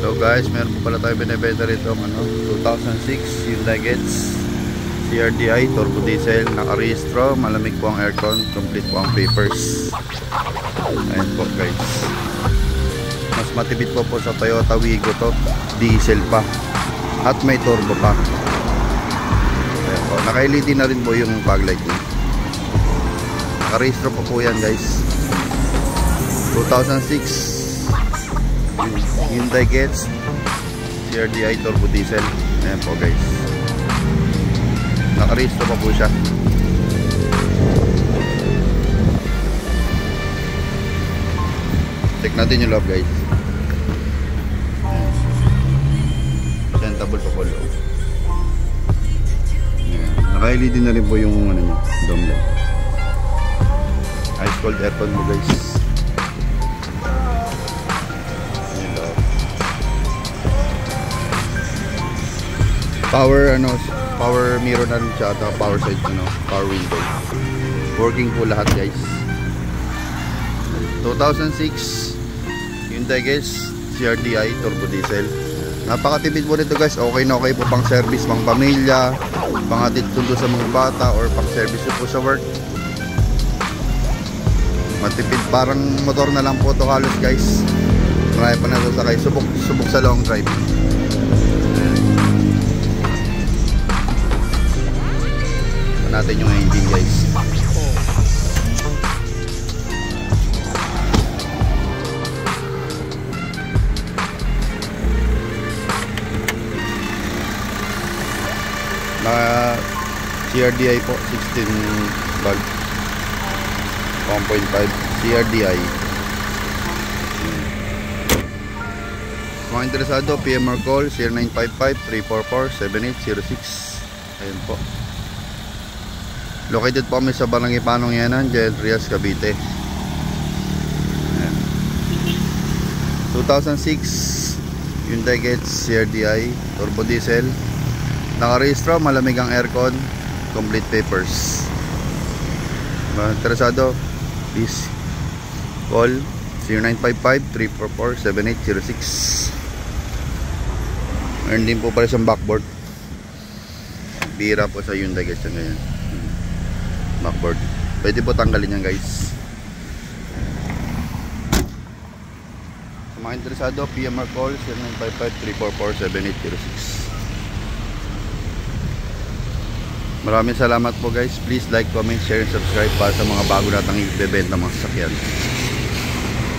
So guys, meron po pala tayo binibenta rito 2006 Hyundai Getz CRDI turbo diesel, nakarehistro, malamig po ang aircon, complete po ang papers. Ayan po guys, mas matipid po sa Toyota Wigo to, diesel pa at may turbo pa. Ayan po, naka-LED na rin po yung fog light niya. Nakarehistro po yan guys, 2006 Hyundai Getz CRDI turbo diesel. Ayan po guys, nakarehistro pa po siya. Check natin yung loob guys. Presentable pa po loob. Naka-LED na rin po yung ano niya, dome light. Ice cold aircon mo guys. Power mirror na rin siya at power side, power window. Working po lahat guys. 2006 Hyundai Getz CRDI turbo diesel. Napakatipid po nito guys. Okay na okay po pang service, pang pamilya, pang hatid sundo sa mga bata, or pang service po sa work. Matipid, parang motor na lang po to halos guys. Marami pa na sasakay. Subok sa long drive. Natin yung engine guys. Na CRDI po, 16 valve 1.5 CRDI. Mga interesado, PM or call 0955-344-7806. ayun po. Located po kami sa Barangay Panongyanan, General Trias, Cavite. Ayan. 2006 Hyundai Getz CRDI turbo diesel, nakarehistro, malamig ang aircon, complete papers. Interesado, please call 0955-344-7806. Meron din po pala siyang backboard. Bira po sa Hyundai Getz yung ganyan backboard. Pwede po tanggalin yan guys. Sa mga interesado, PM or call 0955-344-7806. Maraming salamat po guys. Please like, comment, share, and subscribe para sa mga bago natang ibebenta mga sasakyan.